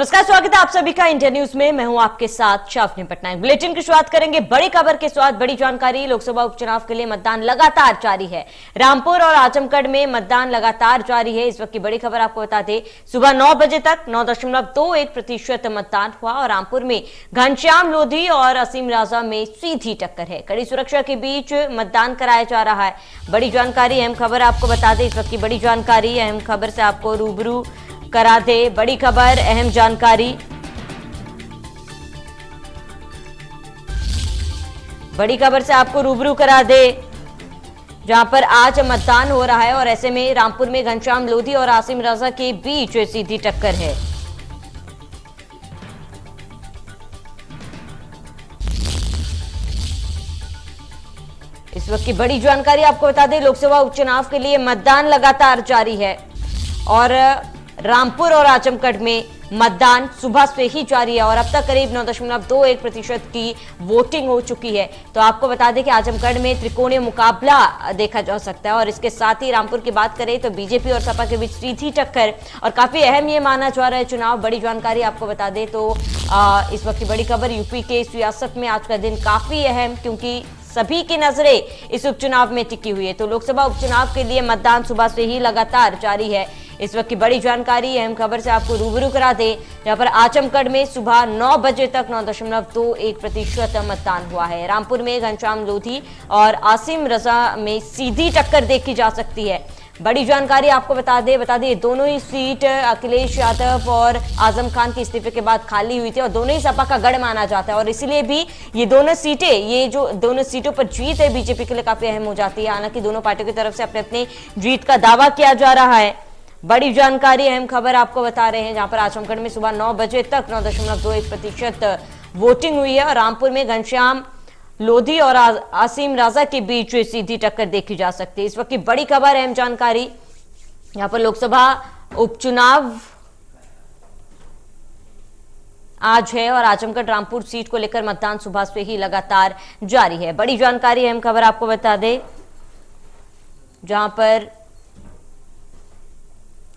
नमस्कार, स्वागत है आप सभी का इंडिया न्यूज में। मैं हूं आपके साथ शाफनी पटनायक। बुलेटिन की शुरुआत करेंगे बड़ी खबर के साथ। बड़ी जानकारी, लोकसभा उपचुनाव के लिए मतदान लगातार जारी है। रामपुर और आजमगढ़ में मतदान लगातार जारी है। इस वक्त की बड़ी खबर आपको बता दें, सुबह 9 बजे तक 9.21% मतदान हुआ और रामपुर में घनश्याम लोधी और असीम राजा में सीधी टक्कर है। कड़ी सुरक्षा के बीच मतदान कराया जा रहा है। बड़ी जानकारी, अहम खबर आपको बता दें, इस वक्त की बड़ी जानकारी, अहम खबर से आपको रूबरू करा दे। बड़ी खबर, अहम जानकारी, बड़ी खबर से आपको रूबरू करा दे, जहां पर आज मतदान हो रहा है और ऐसे में रामपुर में घनश्याम लोधी और आसिम रजा के बीच सीधी टक्कर है। इस वक्त की बड़ी जानकारी आपको बता दें, लोकसभा उपचुनाव के लिए मतदान लगातार जारी है और रामपुर और आजमगढ़ में मतदान सुबह से ही जारी है और अब तक करीब 9.21% की वोटिंग हो चुकी है। तो आपको बता दें कि आजमगढ़ में त्रिकोणीय मुकाबला देखा जा सकता है और इसके साथ ही रामपुर की बात करें तो बीजेपी और सपा के बीच सीधी टक्कर और काफी अहम ये माना जा रहा है चुनाव। बड़ी जानकारी आपको बता दें तो इस वक्त की बड़ी खबर, यूपी के सियासत में आज का दिन काफी अहम, क्योंकि सभी की नजरें इस उपचुनाव में टिकी हुई है। तो लोकसभा उपचुनाव के लिए मतदान सुबह से ही लगातार जारी है। इस वक्त की बड़ी जानकारी, अहम खबर से आपको रूबरू करा दे, जहां पर आजमगढ़ में सुबह 9 बजे तक 9.21% मतदान हुआ है। रामपुर में घनश्याम लोधी और आसिम रजा में सीधी टक्कर देखी जा सकती है। बड़ी जानकारी आपको बता दें दोनों ही सीट अखिलेश यादव और आजम खान के इस्तीफे के बाद खाली हुई थी और दोनों ही सपा का गढ़ माना जाता है और इसीलिए भी ये दोनों सीटों पर जीत है बीजेपी के लिए काफी अहम हो जाती है। हालांकि दोनों पार्टियों की तरफ से अपने अपने जीत का दावा किया जा रहा है। बड़ी जानकारी, अहम खबर आपको बता रहे हैं, जहां पर आजमगढ़ में सुबह 9 बजे तक 9.21% वोटिंग हुई है और रामपुर में घनश्याम लोधी और आसिम राजा के बीच सीधी टक्कर देखी जा सकती है। इस वक्त की बड़ी खबर, अहम जानकारी, यहां पर लोकसभा उपचुनाव आज है और आजमगढ़ रामपुर सीट को लेकर मतदान सुबह से ही लगातार जारी है। बड़ी जानकारी, अहम खबर आपको बता दें, जहां पर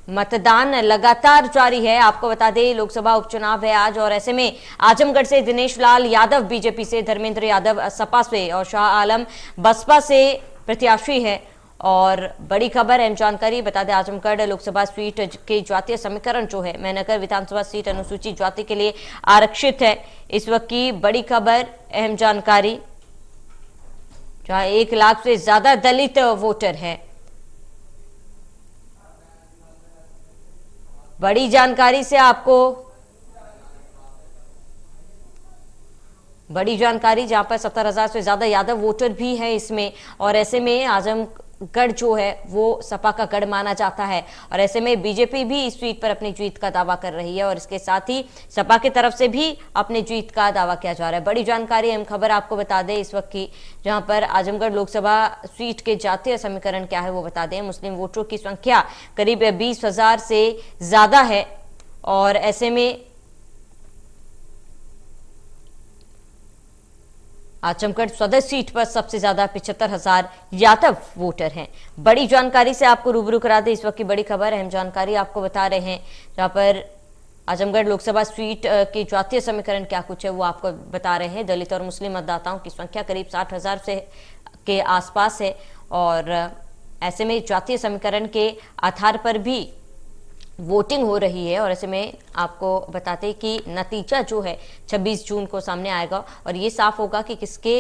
मतदान लगातार जारी है। आपको बता दें, लोकसभा उपचुनाव है आज और ऐसे में आजमगढ़ से दिनेश लाल यादव बीजेपी से, धर्मेंद्र यादव सपा से और शाह आलम बसपा से प्रत्याशी है। और बड़ी खबर, अहम जानकारी बता दें, आजमगढ़ लोकसभा सीट के जातीय समीकरण जो है, मेहनगर विधानसभा सीट अनुसूचित जाति के लिए आरक्षित है। इस वक्त की बड़ी खबर, अहम जानकारी, जहां 1 लाख से ज्यादा दलित वोटर है। बड़ी जानकारी से आपको बड़ी जानकारी, जहां पर 70,000 से ज्यादा यादव वोटर भी है इसमें और ऐसे में आजमगढ़ जो है वो सपा का गढ़ माना जाता है और ऐसे में बीजेपी भी इस सीट पर अपनी जीत का दावा कर रही है और इसके साथ ही सपा की तरफ से भी अपनी जीत का दावा किया जा रहा है। बड़ी जानकारी, अहम खबर आपको बता दें इस वक्त की, जहां पर आजमगढ़ लोकसभा सीट के जातीय समीकरण क्या है वो बता दें। मुस्लिम वोटरों की संख्या करीब 20,000 से ज्यादा है और ऐसे में आजमगढ़ सदर सीट पर सबसे ज्यादा 75,000 यादव वोटर हैं। बड़ी जानकारी से आपको रूबरू करा दे, इस वक्त की बड़ी खबर, अहम जानकारी आपको बता रहे हैं, जहां पर आजमगढ़ लोकसभा सीट की जातीय समीकरण क्या कुछ है वो आपको बता रहे हैं। दलित और मुस्लिम मतदाताओं की संख्या करीब 60,000 से के आसपास है और ऐसे में जातीय समीकरण के आधार पर भी वोटिंग हो रही है और ऐसे में आपको बताते कि नतीजा जो है 26 जून को सामने आएगा और ये साफ होगा कि किसके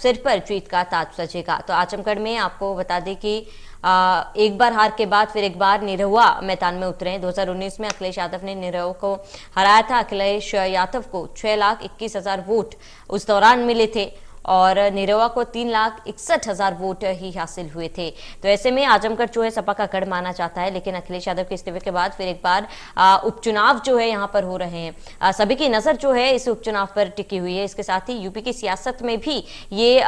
सिर पर जीत का ताज सजेगा। तो आजमगढ़ में आपको बता दें कि एक बार हार के बाद फिर एक बार निरहुआ मैदान में उतरे हैं। 2019 में अखिलेश यादव ने निरहुआ को हराया था। अखिलेश यादव को 6,21,000 वोट उस दौरान मिले थे और निरहुआ को 3,61,000 वोट ही हासिल हुए थे। तो ऐसे में आजमगढ़ जो है सपा का गढ़ माना जाता है, लेकिन अखिलेश यादव के इस्तीफे के बाद फिर एक बार उपचुनाव जो है यहाँ पर हो रहे हैं। सभी की नजर जो है इस उपचुनाव पर टिकी हुई है। इसके साथ ही यूपी की सियासत में भी ये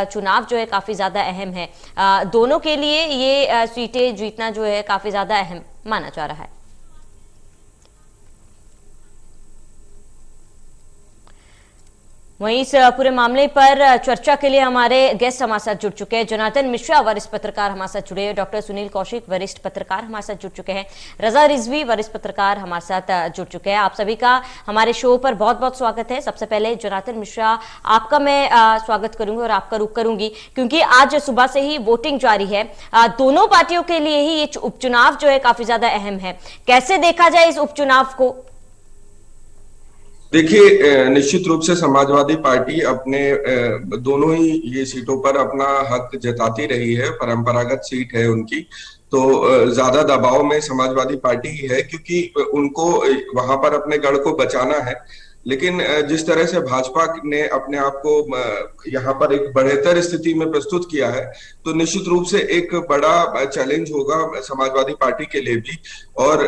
चुनाव जो है काफी ज्यादा अहम है। दोनों के लिए ये सीटें जीतना जो है काफी ज्यादा अहम माना जा रहा है। वहीं इस पूरे मामले पर चर्चा के लिए हमारे गेस्ट हमारे साथ जुड़ चुके हैं। जनार्दन मिश्रा वरिष्ठ पत्रकार हमारे साथ जुड़े हैं, डॉक्टर सुनील कौशिक वरिष्ठ पत्रकार हमारे साथ जुड़ चुके हैं, रजा रिजवी वरिष्ठ पत्रकार हमारे साथ जुड़ चुके हैं। आप सभी का हमारे शो पर बहुत बहुत स्वागत है। सबसे पहले जनार्दन मिश्रा, आपका मैं स्वागत करूंगी और आपका रुख करूंगी क्योंकि आज सुबह से ही वोटिंग जारी है। दोनों पार्टियों के लिए ही ये उपचुनाव जो है काफी ज्यादा अहम है। कैसे देखा जाए इस उपचुनाव को? देखिए, निश्चित रूप से समाजवादी पार्टी अपने दोनों ही ये सीटों पर अपना हक जताती रही है। परंपरागत सीट है उनकी, तो ज्यादा दबाव में समाजवादी पार्टी ही है क्योंकि उनको वहां पर अपने गढ़ को बचाना है। लेकिन जिस तरह से भाजपा ने अपने आप को यहाँ पर एक बढ़ेतर स्थिति में प्रस्तुत किया है, तो निश्चित रूप से एक बड़ा चैलेंज होगा समाजवादी पार्टी के लिए भी। और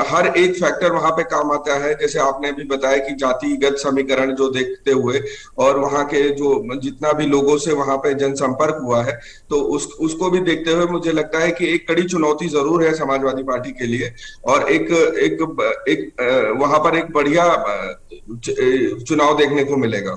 हर एक फैक्टर वहां पे काम आता है, जैसे आपने भी बताया कि जातिगत समीकरण जो देखते हुए और वहां के जो जितना भी लोगों से वहां पे जनसंपर्क हुआ है, तो उसको भी देखते हुए मुझे लगता है कि एक कड़ी चुनौती जरूर है समाजवादी पार्टी के लिए। और वहां पर एक बढ़िया चुनाव देखने को मिलेगा।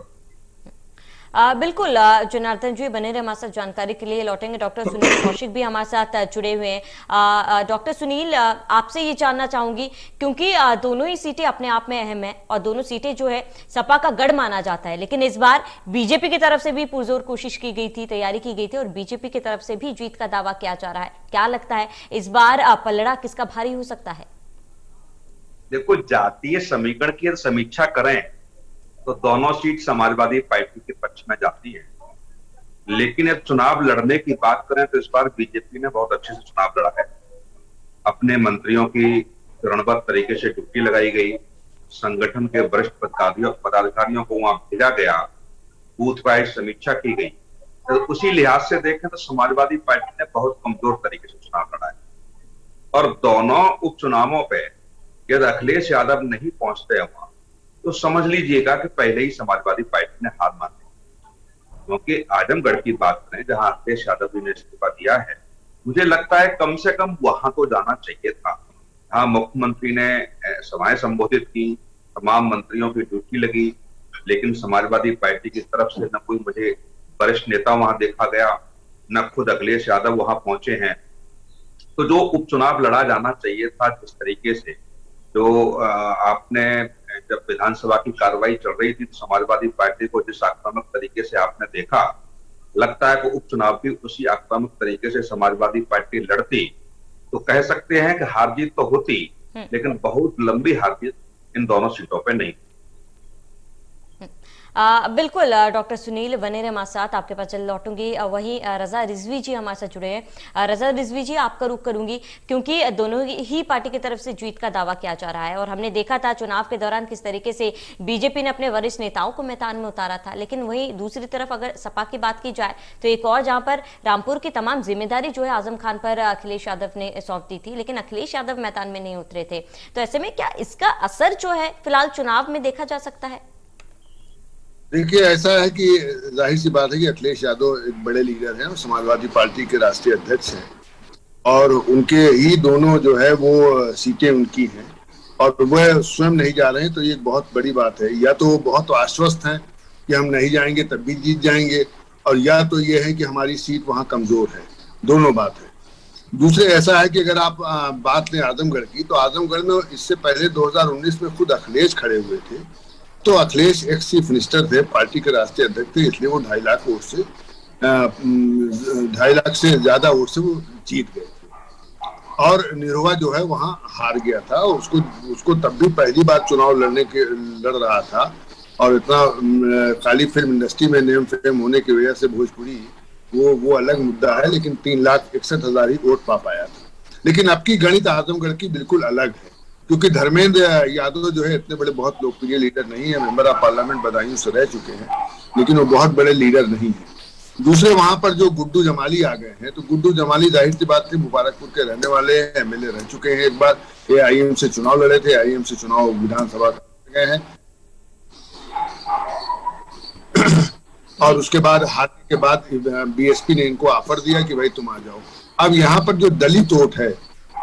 बिल्कुल जनार्दन जी, बने रहे हमारे साथ, जानकारी के लिए लौटेंगे। डॉक्टर सुनील कौशिक भी हमारे साथ जुड़े हुए हैं। डॉक्टर सुनील, आपसे ये जानना चाहूंगी क्योंकि दोनों ही सीटें अपने आप में अहम है और दोनों सीटें जो है सपा का गढ़ माना जाता है, लेकिन इस बार बीजेपी की तरफ से भी पुरजोर कोशिश की गई थी, तैयारी की गई थी और बीजेपी की तरफ से भी जीत का दावा किया जा रहा है। क्या लगता है इस बार पलड़ा किसका भारी हो सकता है? देखो, जातीय समीकरण की समीक्षा करें तो दोनों सीट समाजवादी पार्टी के पक्ष में जाती है, लेकिन अब चुनाव लड़ने की बात करें तो इस बार बीजेपी ने बहुत अच्छे से चुनाव लड़ा है। अपने मंत्रियों की चरणबद्ध तरीके से ड्यूटी लगाई गई, संगठन के वरिष्ठ पदाधिकारियों को वहां भेजा गया, बूथ वाइज समीक्षा की गई। तो उसी लिहाज से देखें तो समाजवादी पार्टी ने बहुत कमजोर तरीके से चुनाव लड़ा है। और दोनों उपचुनावों पे यदि अखिलेश यादव नहीं पहुंचते वहां तो समझ लीजिएगा कि पहले ही समाजवादी पार्टी ने हार मान ली। क्योंकि आजमगढ़ की बात करें, जहां अखिलेश यादव जी ने इस्तीफा दिया है, मुझे लगता है कम से कम वहां तो जाना चाहिए था। हाँ, मुख्यमंत्री ने सभाएं संबोधित की, तमाम मंत्रियों की ड्यूटी लगी, लेकिन समाजवादी पार्टी की तरफ से न कोई मुझे वरिष्ठ नेता वहां देखा गया, न खुद अखिलेश यादव वहां पहुंचे हैं। तो जो उपचुनाव लड़ा जाना चाहिए था, जिस तरीके से जो आपने जब विधानसभा की कार्रवाई चल रही थी तो समाजवादी पार्टी को जिस आक्रामक तरीके से आपने देखा, लगता है कि उपचुनाव भी उसी आक्रामक तरीके से समाजवादी पार्टी लड़ती तो कह सकते हैं कि हार जीत तो होती, लेकिन बहुत लंबी हार जीत इन दोनों सीटों पे नहीं। बिल्कुल डॉक्टर सुनील, बने रहे हमारे साथ, आपके पास चल लौटूंगी। वहीं रजा रिजवी जी हमारे साथ जुड़े हैं। रजा रिजवी जी, आपका रुख करूंगी क्योंकि दोनों ही पार्टी की तरफ से जीत का दावा किया जा रहा है और हमने देखा था चुनाव के दौरान किस तरीके से बीजेपी ने अपने वरिष्ठ नेताओं को मैदान में उतारा था, लेकिन वहीं दूसरी तरफ अगर सपा की बात की जाए तो एक और जहां पर रामपुर की तमाम जिम्मेदारी जो है आजम खान पर अखिलेश यादव ने सौंप दी थी, लेकिन अखिलेश यादव मैदान में नहीं उतरे थे। तो ऐसे में क्या इसका असर जो है फिलहाल चुनाव में देखा जा सकता है? देखिए, ऐसा है कि जाहिर सी बात है कि अखिलेश यादव एक बड़े लीडर हैं और समाजवादी पार्टी के राष्ट्रीय अध्यक्ष हैं और उनके ही दोनों जो है वो सीटें उनकी हैं और वह स्वयं नहीं जा रहे हैं, तो ये एक बहुत बड़ी बात है। या तो वो बहुत आश्वस्त हैं कि हम नहीं जाएंगे तब भी जीत जाएंगे, और या तो ये है कि हमारी सीट वहाँ कमजोर है। दोनों बात है। दूसरे ऐसा है कि अगर आप बात लें आजमगढ़ की, तो आजमगढ़ में इससे पहले 2019 में खुद अखिलेश खड़े हुए थे, तो अखिलेश एक्स चीफ मिनिस्टर थे, पार्टी के राष्ट्रीय अध्यक्ष थे, इसलिए वो 2.5 लाख वोट से 2.5 लाख से ज्यादा वोट से वो जीत गए थे। और निरहुआ जो है वहां हार गया था, उसको तब भी पहली बार चुनाव लड़ रहा था और इतना काली फिल्म इंडस्ट्री में नेम फेम होने की वजह से भोजपुरी वो अलग मुद्दा है, लेकिन 3,61,000 ही वोट पा पाया था। लेकिन अब की गणित आजमगढ़ की बिल्कुल अलग है, क्योंकि धर्मेंद्र यादव जो है इतने बड़े बहुत लोकप्रिय लीडर नहीं है, मेंबर ऑफ पार्लियामेंट बदायूं से रह चुके हैं, लेकिन वो बहुत बड़े लीडर नहीं है। दूसरे वहां पर जो गुड्डू जमाली आ गए हैं, तो गुड्डू जमाली जाहिर सी बात थी मुबारकपुर के रहने वाले हैं, एमएलए रह चुके हैं, एक बार एआईएम से चुनाव लड़े थे, एआईएम से चुनाव विधानसभा गए हैं और उसके बाद हारने के बाद बीएसपी ने इनको ऑफर दिया कि भाई तुम आ जाओ। अब यहाँ पर जो दलित वोट है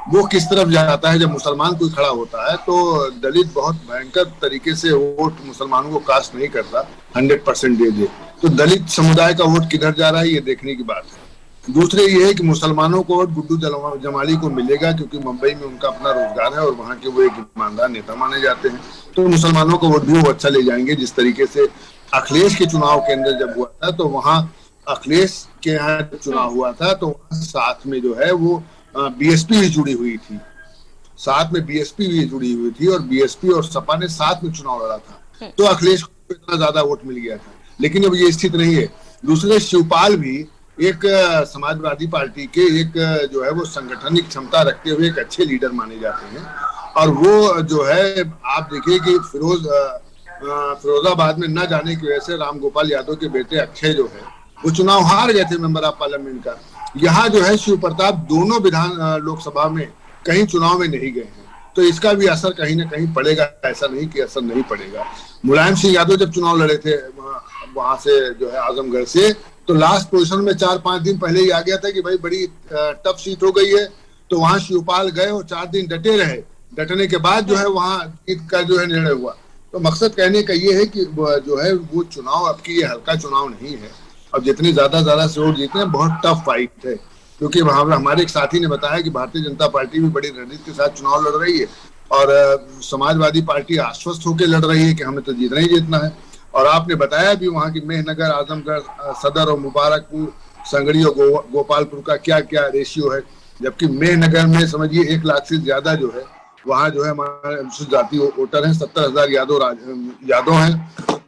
वो किस तरफ जाता है। जब मुसलमान कोई खड़ा होता है तो दलित बहुत भयंकर तरीके से वोट मुसलमानों को कास्ट नहीं करता, 100% दे दे। तो दलित समुदाय का वोट किधर जा रहा है ये देखने की बात है। दूसरे ये है कि मुसलमानों को वोट गुड्डू जमाली को मिलेगा, क्योंकि मुंबई में उनका अपना रोजगार है और वहाँ के वो एक ईमानदार नेता माने जाते हैं। तो मुसलमानों को वोट भी वो अच्छा ले जाएंगे। जिस तरीके से अखिलेश के चुनाव के अंदर जब हुआ था तो वहाँ अखिलेश के यहाँ चुनाव हुआ था तो साथ में जो है वो बीएसपी भी जुड़ी हुई थी, साथ में बीएसपी भी जुड़ी हुई थी और बीएसपी और सपा ने साथ में चुनाव लड़ा था, तो अखिलेश को इतना ज्यादा वोट मिल गया था। लेकिन अब ये स्थिति नहीं है। दूसरे शिवपाल भी एक समाजवादी पार्टी के एक जो है वो संगठनिक क्षमता रखते हुए एक अच्छे लीडर माने जाते हैं। और वो जो है आप देखिए कि फिरोजाबाद में न जाने की वजह से राम गोपाल यादव के बेटे अक्षय जो है वो चुनाव हार गए थे मेंबर ऑफ पार्लियामेंट का। यहाँ जो है शिव प्रताप दोनों लोकसभा में कहीं चुनाव में नहीं गए हैं, तो इसका भी असर कहीं ना कहीं पड़ेगा। ऐसा नहीं कि असर नहीं पड़ेगा। मुलायम सिंह यादव जब चुनाव लड़े थे वहां से जो है आजमगढ़ से, तो लास्ट पोजीशन में 4-5 दिन पहले ही आ गया था कि भाई बड़ी टफ सीट हो गई है। तो वहां शिवपाल गए और 4 दिन डटे रहे। डटने के बाद जो है वहां जीत का जो है निर्णय हुआ। तो मकसद कहने का ये है कि जो है वो चुनाव अब की ये हल्का चुनाव नहीं है। अब जितने ज्यादा से वोट जीतने बहुत टफ फाइट है, क्योंकि वहां हमारे एक साथी ने बताया कि भारतीय जनता पार्टी भी बड़ी रणनीति के साथ चुनाव लड़ रही है और समाजवादी पार्टी आश्वस्त होकर लड़ रही है कि हमें तो जीतना ही जीतना है। और आपने बताया भी वहां की मेहनगर, आजमगढ़ सदर और मुबारकपुर, संगड़ी और गोपालपुर का क्या क्या रेशियो है। जबकि मेहनगर में समझिए 1 लाख से ज्यादा जो है वहां जो है हमारे अनुसूचित जाति वोटर हैं, 70,000 यादव हैं।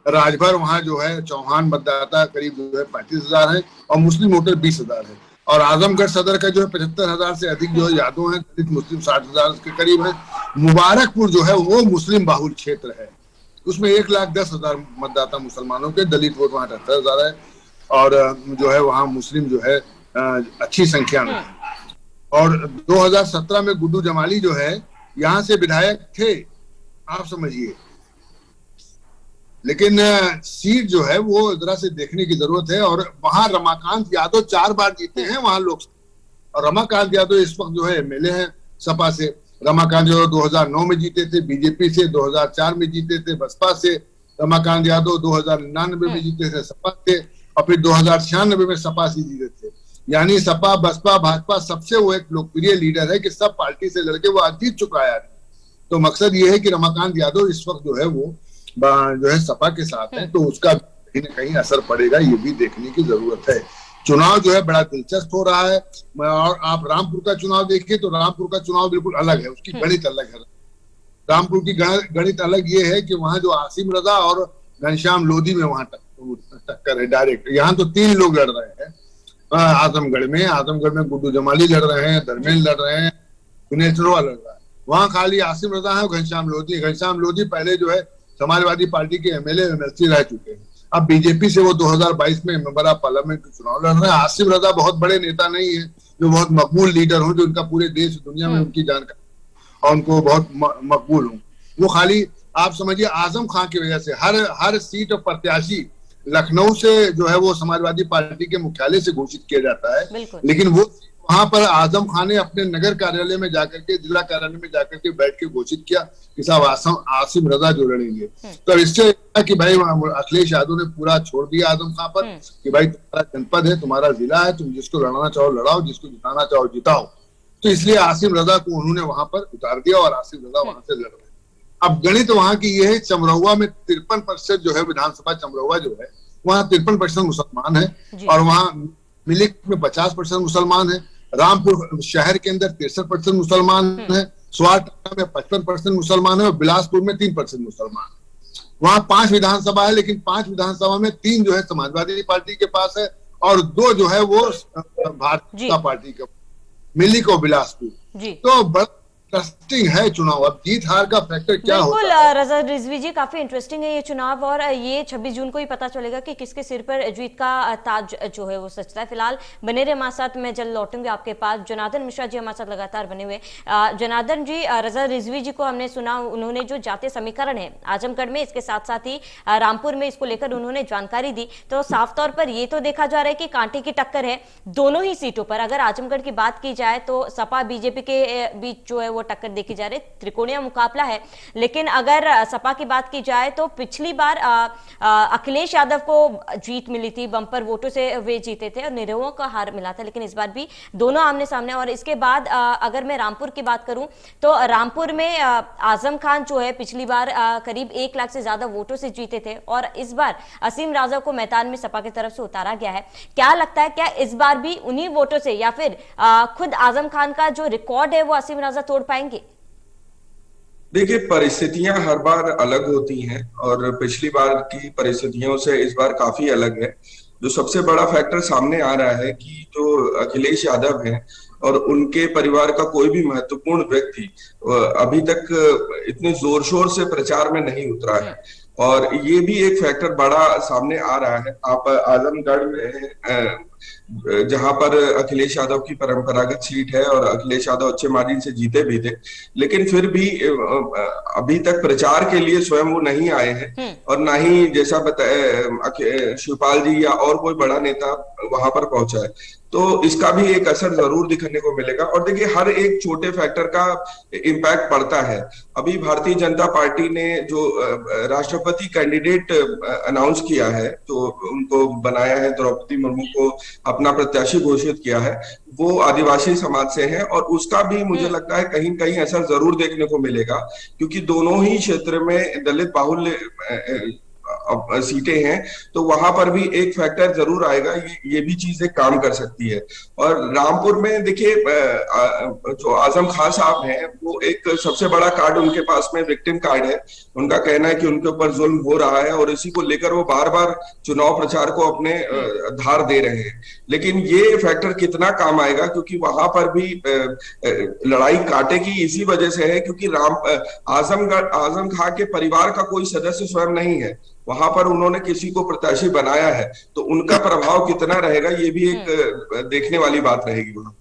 राजभर वहां जो है चौहान मतदाता करीब जो है 35,000 है और मुस्लिम वोटर 20,000 है। और आजमगढ़ सदर का जो है 75,000 से अधिक जो है यादव हैं, दलित मुस्लिम 60,000 के करीब है। मुबारकपुर जो है वो मुस्लिम बाहुल क्षेत्र है, उसमें 1,10,000 मतदाता मुसलमानों के, दलित वोट वहां 78,000 है और जो है वहां मुस्लिम जो है अच्छी संख्या में है। और 2017 में गुड्डू जमाली जो है यहाँ से विधायक थे, आप समझिए। लेकिन सीट जो है वो जरा से देखने की जरूरत है। और वहां रमाकांत यादव 4 बार जीते हैं वहां लोकसभा, और रमाकांत यादव इस वक्त जो है एमएलए हैं सपा से। रमाकांत यादव 2009 में जीते थे बीजेपी से, 2004 में जीते थे बसपा से। रमाकांत यादव 2099 में जीते थे सपा से और फिर 2096 में सपा से जीते थे। यानी सपा, बसपा, भाजपा सबसे वो एक लोकप्रिय लीडर है कि सब पार्टी से लड़के वो आज जीत चुका है। तो मकसद ये है कि रमाकांत यादव इस वक्त जो है वो जो है सपा के साथ है, तो उसका कहीं ना कहीं असर पड़ेगा, ये भी देखने की जरूरत है। चुनाव जो है बड़ा दिलचस्प हो रहा है। और आप रामपुर का चुनाव देखिए तो रामपुर का चुनाव बिल्कुल अलग है, उसकी गणित अलग है। रामपुर की गणित अलग ये है कि वहां जो आसिम रजा और घनश्याम लोधी में वहां टक्कर है डायरेक्ट। यहाँ तो 3 लोग लड़ रहे हैं आजमगढ़ में गुड्डू जमाली लड़ रहे हैं, धर्मेंद्र लड़ रहे हैं, दिनेश लड़ रहा है। वहां खाली आसिम रजा है और घनश्याम लोधी पहले जो है समाजवादी पार्टी के एमएलए एमएलसी रह चुके हैं। अब बीजेपी से वो 2022 में मेंबर ऑफ पार्लियामेंट के चुनाव लड़ रहे हैं। आसिम रजा बहुत बड़े नेता नहीं है जो बहुत मकबूल लीडर हो, जो उनका पूरे देश दुनिया में उनकी जानकारी और उनको बहुत मकबूल हो। वो खाली आप समझिए आजम खान की वजह से हर सीट और प्रत्याशी लखनऊ से जो है वो समाजवादी पार्टी के मुख्यालय से घोषित किया जाता है, लेकिन वो वहां पर आजम खान ने अपने नगर कार्यालय में जाकर के, जिला कार्यालय में जाकर के बैठ के घोषित किया कि साहब आसिम रजा जो लड़ेंगे। तो इससे कि भाई अखिलेश यादव ने पूरा छोड़ दिया आजम खान पर कि भाई तुम्हारा जनपद है, तुम्हारा जिला है, तुम जिसको लड़ना चाहो लड़ाओ, जिसको जिताना चाहो जिताओ। तो इसलिए आसिम रजा को उन्होंने वहां पर उतार दिया और आसिम रजा वहां से लड़ रहे। अब गणित वहां की ये है, चमरौआ में 53% जो है विधानसभा चमरौआ जो है वहां 53% मुसलमान है और वहां मिलिक में 50% मुसलमान है। रामपुर शहर के अंदर 63% मुसलमान है, स्वारटाला में 55% मुसलमान है और बिलासपुर में 3% मुसलमान है। वहां 5 विधानसभा है, लेकिन 5 विधानसभा में 3 जो है समाजवादी पार्टी के पास है और 2 जो है वो भारतीय जनता पार्टी का, मिलिक और बिलासपुर। तो बड़ा इंटरेस्टिंग है चुनाव। अब जीत हार का फैक्टर क्या बिल्कुल होता है? रजा रिजवी जी, काफी इंटरेस्टिंग है ये चुनाव, और ये 26 जून को ही पता चलेगा कि किसके सिर पर जीत का ताज जो है वो सजता है। फिलहाल बने रहे हमारे साथ, मैं जल्द लौटूंगी आपके पास। जनार्दन मिश्रा जी हमारे साथ लगातार बने हुए। जनार्दन जी, रजा रिजवी जी को हमने सुना, उन्होंने जो जातीय समीकरण है आजमगढ़ में, इसके साथ साथ ही रामपुर में, इसको लेकर उन्होंने जानकारी दी। तो साफ तौर पर ये तो देखा जा रहा है कि कांटे की टक्कर है दोनों ही सीटों पर। अगर आजमगढ़ की बात की जाए तो सपा बीजेपी के बीच जो है वो टक्कर देखी जा रही है, त्रिकोणीय मुकाबला है। लेकिन अगर सपा की बात की जाए तो पिछली बार अखिलेश यादव को जीत मिली थी, बम्पर वोटों से वे जीते थे और निरहुओं का हार मिला था। लेकिन इस बार भी दोनों आमने सामने। और इसके बाद अगर मैं रामपुर की बात करूं तो रामपुर में आजम खान जो है पिछली बार करीब 1 लाख से ज्यादा वोटों से जीते थे, और इस बार असीम राजा को मैदान में सपा की तरफ से उतारा गया है। क्या लगता है, क्या इस बार भी उन्हीं वोटों से या फिर खुद आजम खान का जो रिकॉर्ड है वो असीम राजा तोड़ पाएंगे? देखिए, परिस्थितियां हर बार अलग होती हैं और पिछली बार की परिस्थितियों से इस बार काफी अलग है। जो सबसे बड़ा फैक्टर सामने आ रहा है कि जो अखिलेश यादव हैं और उनके परिवार का कोई भी महत्वपूर्ण व्यक्ति अभी तक इतने जोर शोर से प्रचार में नहीं उतरा है, और ये भी एक फैक्टर बड़ा सामने आ रहा है। आप आजमगढ़ में जहां पर अखिलेश यादव की परंपरागत सीट है और अखिलेश यादव अच्छे मार्जिन से जीते भी थे, लेकिन फिर भी अभी तक प्रचार के लिए स्वयं वो नहीं आए हैं, और ना ही जैसा बताया शिवपाल जी या और कोई बड़ा नेता वहां पर पहुंचा है। तो इसका भी एक असर जरूर दिखने को मिलेगा। और देखिए, हर एक छोटे फैक्टर का इम्पैक्ट पड़ता है। अभी भारतीय जनता पार्टी ने जो राष्ट्रपति कैंडिडेट अनाउंस किया है, तो उनको बनाया है, द्रौपदी मुर्मू को अपना प्रत्याशी घोषित किया है, वो आदिवासी समाज से हैं, और उसका भी मुझे लगता है कहीं कहीं असर जरूर देखने को मिलेगा, क्योंकि दोनों ही क्षेत्र में दलित बाहुल्य सीटें हैं। तो वहां पर भी एक फैक्टर जरूर आएगा, ये भी चीजें काम कर सकती है। और रामपुर में देखिए, जो आजम खान साहब हैं, वो एक सबसे बड़ा कार्ड उनके पास में विक्टिम कार्ड है। उनका कहना है कि उनके ऊपर जुल्म हो रहा है और इसी को लेकर वो बार बार चुनाव प्रचार को अपने धार दे रहे हैं। लेकिन ये फैक्टर कितना काम आएगा, क्योंकि वहां पर भी लड़ाई कांटे की इसी वजह से है, क्योंकि आजम खान के परिवार का कोई सदस्य स्वयं नहीं है वहां पर। उन्होंने किसी को प्रत्याशी बनाया है, तो उनका प्रभाव कितना रहेगा, ये भी एक देखने वाली बात रहेगी वहां।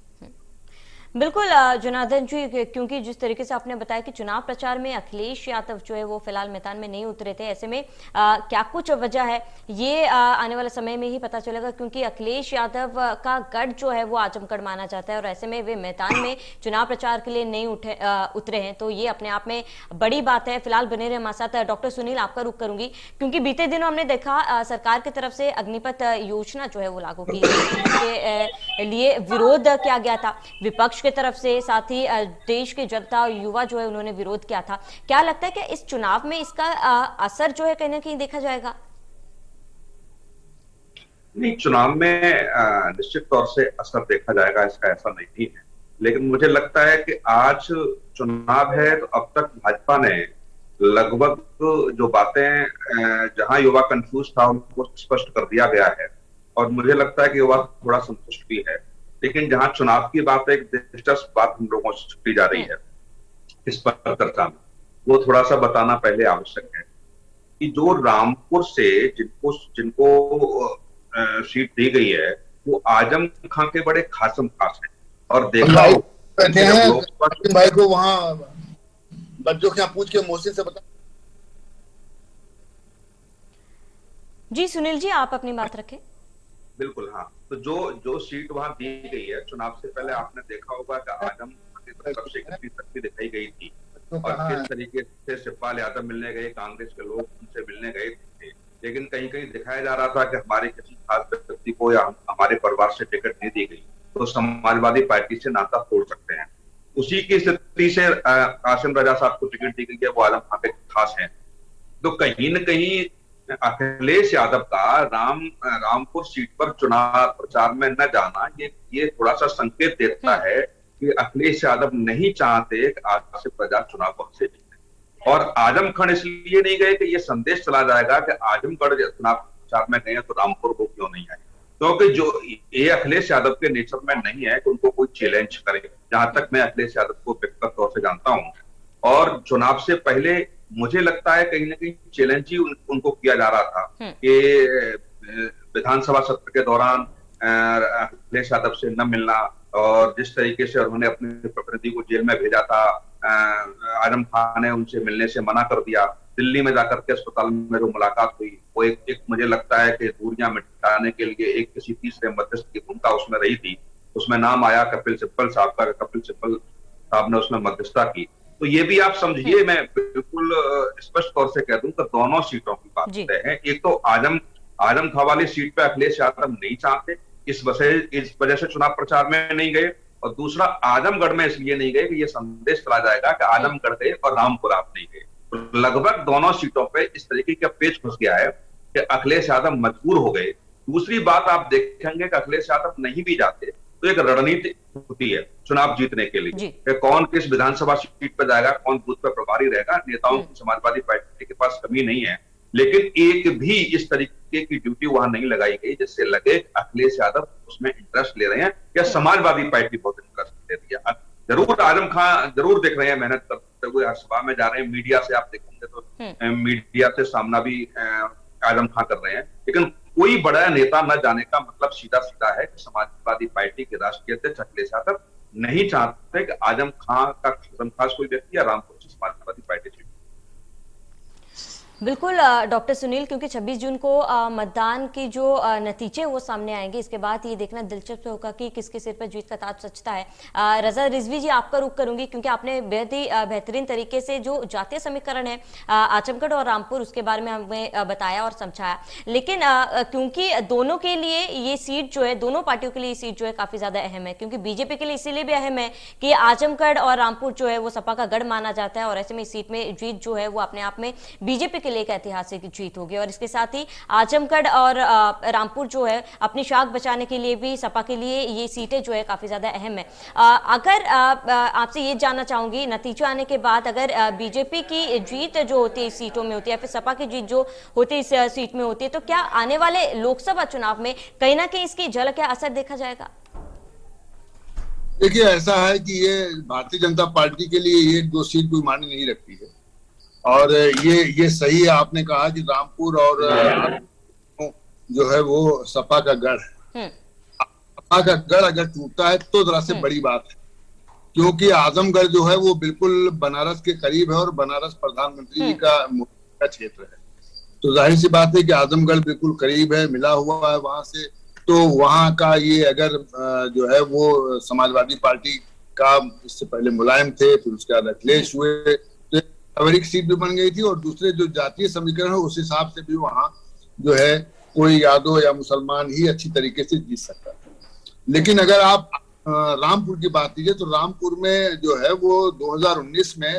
बिल्कुल जनार्दन जी, क्योंकि जिस तरीके से आपने बताया कि चुनाव प्रचार में अखिलेश यादव जो है वो फिलहाल मैदान में नहीं उतरे थे, ऐसे में क्या कुछ वजह है ये आने वाले समय में ही पता चलेगा, क्योंकि अखिलेश यादव का गढ़ जो है वो आजमगढ़ माना जाता है, और ऐसे में वे मैदान में चुनाव प्रचार के लिए नहीं उतरे हैं, तो ये अपने आप में बड़ी बात है। फिलहाल बने रहे हमारे साथ। डॉक्टर सुनील, आपका रुख करूंगी, क्योंकि बीते दिनों हमने देखा सरकार की तरफ से अग्निपथ योजना जो है वो लागू की के लिए विरोध किया गया था विपक्ष की तरफ से, साथ ही देश के जनता और युवा जो है उन्होंने विरोध किया था। क्या लगता है कि इस चुनाव में इसका असर जो है कहीं ना कहीं देखा जाएगा? नहीं, चुनाव में निश्चित तौर से असर देखा जाएगा, इसका ऐसा नहीं है। लेकिन मुझे लगता है कि आज चुनाव है, तो अब तक भाजपा ने लगभग जो बातें जहां युवा कंफ्यूज था उनको स्पष्ट कर दिया गया है, और मुझे लगता है कि युवा थोड़ा संतुष्ट भी है। लेकिन जहां चुनाव की बात, एक दिलचस्प बात हम लोगों से छुपी जा रही है इस पर चर्चा में, वो थोड़ा सा बताना पहले आवश्यक है कि जो रामपुर से जिनको सीट दी गई है, वो आजम खां के बड़े खासम खास हैं। और देखा भाई को वहां बच्चों के यहाँ पूछ के मोहसिन से बता। जी सुनील जी, आप अपनी बात रखें। बिल्कुल, हाँ। तो जो सीट वहां दी गई है, चुनाव से पहले आपने देखा होगा कि आजम की तरफ से कितनी शक्ति दिखाई गई थी, और किस तरीके से शिवपाल यादव मिलने गए, कांग्रेस के लोग उनसे मिलने गए थे। लेकिन कहीं कहीं दिखाया जा रहा था कि हमारे किसी खास व्यक्ति को या हमारे परिवार से टिकट नहीं दी गई तो समाजवादी पार्टी से नाता तोड़ सकते हैं। उसी की स्थिति से कासिम रजा साहब को टिकट दी गई है, वो आलम खां के खास है। तो कहीं न कहीं अखिलेश यादव का रामपुर सीट पर चुनाव प्रचार में न जाना, ये थोड़ा सा संकेत देता है कि अखिलेश यादव नहीं चाहते कि आसिफ रजा चुनाव से जीते। और आजमगढ़ इसलिए नहीं गए कि ये संदेश चला जाएगा कि आजमगढ़ चुनाव प्रचार में गए तो रामपुर को क्यों नहीं आए। क्योंकि जो ये अखिलेश यादव के नेचर में नहीं है कि उनको कोई चैलेंज करे। जहां तक मैं अखिलेश यादव को व्यक्तिगत तौर से जानता हूं, और चुनाव से पहले मुझे लगता है कहीं ना कहीं चैलेंज ही उनको किया जा रहा था कि विधानसभा सत्र के दौरान अखिलेश यादव से न मिलना, और जिस तरीके से उन्होंने अपने प्रतिनिधि को जेल में भेजा था, आजम खान ने उनसे मिलने से मना कर दिया। दिल्ली में जाकर के अस्पताल में जो मुलाकात हुई वो एक मुझे लगता है कि दूरियां मिटाने के लिए एक किसी तीसरे मध्यस्थ की भूमिका उसमें रही थी। उसमें नाम आया कपिल सिब्बल साहब का, कपिल सिब्बल साहब ने उसमें मध्यस्थता की। तो ये भी आप समझिए, मैं बिल्कुल स्पष्ट तौर से कह दूं कि दोनों सीटों की बात है। एक तो आजम खां वाली सीट पे अखिलेश यादव नहीं चाहते, इस वजह से चुनाव प्रचार में नहीं गए, और दूसरा आजमगढ़ में इसलिए नहीं गए कि ये संदेश चला जाएगा कि आजमगढ़ गए और रामपुर आप नहीं गए। तो लगभग दोनों सीटों पे इस तरीके का पेच घुस गया है कि अखिलेश यादव मजबूर हो गए। दूसरी बात आप देखेंगे कि अखिलेश यादव नहीं भी जाते तो एक रणनीति होती है चुनाव जीतने के लिए कि कौन किस विधानसभा सीट पर जाएगा, कौन बूथ पर प्रभारी रहेगा। नेताओं की समाजवादी पार्टी के पास कमी नहीं है, लेकिन एक भी इस तरीके की ड्यूटी वहां नहीं लगाई गई जिससे लगे अखिलेश यादव उसमें इंटरेस्ट ले रहे हैं या समाजवादी पार्टी बहुत इंटरेस्ट ले रही है। जरूर आजम खान जरूर देख रहे हैं, मेहनत करते हुए हर सभा में जा रहे हैं। मीडिया से आप देखेंगे तो मीडिया से सामना भी आजम खान कर रहे हैं, लेकिन कोई बड़ा नेता न जाने का मतलब सीधा सीधा है कि समाजवादी पार्टी के राष्ट्रीय अध्यक्ष अखिलेश यादव नहीं चाहते कि आजम खास कोई व्यक्ति या रामपुर से समाजवादी पार्टी जीते। बिल्कुल डॉक्टर सुनील, क्योंकि 26 जून को मतदान के जो नतीजे वो सामने आएंगे, इसके बाद ये देखना दिलचस्प होगा कि किसके सिर पर जीत का ताज सजता है। रजा रिजवी जी, आपका रुख करूंगी क्योंकि आपने बेहद ही बेहतरीन तरीके से जो जातीय समीकरण है आजमगढ़ और रामपुर उसके बारे में हमें बताया और समझाया। लेकिन क्योंकि दोनों के लिए ये सीट जो है, दोनों पार्टियों के लिए ये सीट जो है काफी ज्यादा अहम है, क्योंकि बीजेपी के लिए इसीलिए भी अहम है कि आजमगढ़ और रामपुर जो है वो सपा का गढ़ माना जाता है, और ऐसे में इस सीट में जीत जो है वो अपने आप में बीजेपी के लिए एक ऐतिहासिक जीत होगी। और इसके साथ ही आजमगढ़ और रामपुर जो है अपनी शाख बचाने के लिए भी सपा के लिए ये सीटें जो है काफी ज्यादा अहम है। अगर आपसे ये जानना चाहूंगी, नतीजा आने के बाद अगर बीजेपी की जीत जो होती है इस सीटों में होती है, फिर सपा की जीत जो होती है इस सीट में होती है, तो क्या आने वाले लोकसभा चुनाव में कहीं ना कहीं इसकी झलक या असर देखा जाएगा? देखिए, ऐसा है कि ये भारतीय जनता पार्टी के लिए ये 2 सीट कोई मायने नहीं रखती है, और ये सही है आपने कहा कि रामपुर और जो है वो सपा का गढ़ है। सपा का गढ़ अगर टूटता है तो जरा से बड़ी बात है, क्योंकि आजमगढ़ जो है वो बिल्कुल बनारस के करीब है और बनारस प्रधानमंत्री जी का क्षेत्र है। तो जाहिर सी बात है कि आजमगढ़ बिल्कुल करीब है, मिला हुआ है वहां से। तो वहां का ये अगर जो है वो समाजवादी पार्टी का, इससे पहले मुलायम थे, फिर उसके बाद अखिलेश हुए, एक सीट भी बन गई थी, और दूसरे जो जातीय समीकरण है उस हिसाब से भी वहां जो है कोई यादव या मुसलमान ही अच्छी तरीके से जीत सकता है। लेकिन अगर आप रामपुर की बात कीजिए तो रामपुर में जो है वो 2019 में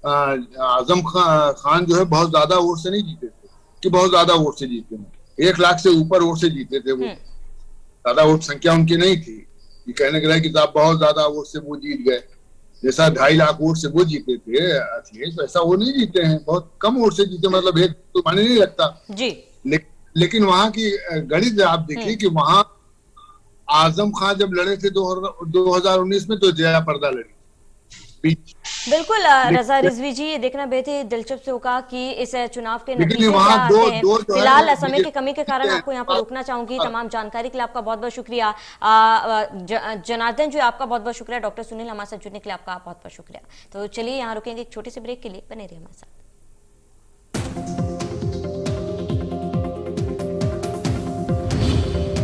आजम खान जो है बहुत ज्यादा वोट से नहीं जीते थे, कि बहुत ज्यादा वोट से जीते हैं, 1 लाख से ऊपर वोट से जीते थे वो। ज्यादा वोट संख्या उनकी नहीं थी, ये कहने के लिए कि आप बहुत ज्यादा वोट से वो जीत गए। जैसा 2.5 लाख वोट से वो जीते थे अखिलेश, ऐसा वो नहीं जीते हैं, बहुत कम वोट से जीते, मतलब एक तो माने नहीं लगता जी। लेकिन वहां की गणित आप देखिए कि वहां आजम खान जब लड़े थे 2019 में तो जया प्रदा लड़ी। बिल्कुल रजा रिजवी जी, ये देखना बेहद ही दिलचस्प होगा कि इस चुनाव के नतीजे क्या आते हैं। फिलहाल समय की कमी के कारण आपको यहाँ पर रोकना चाहूंगी। तमाम जानकारी के लिए आपका बहुत बहुत शुक्रिया। जनार्दन जी, आपका बहुत बहुत शुक्रिया। डॉक्टर सुनील हमारे साथ जुड़ने के लिए आपका बहुत बहुत शुक्रिया। तो चलिए यहाँ रुकेंगे एक छोटे से ब्रेक के लिए, बने रहिए हमारे साथ।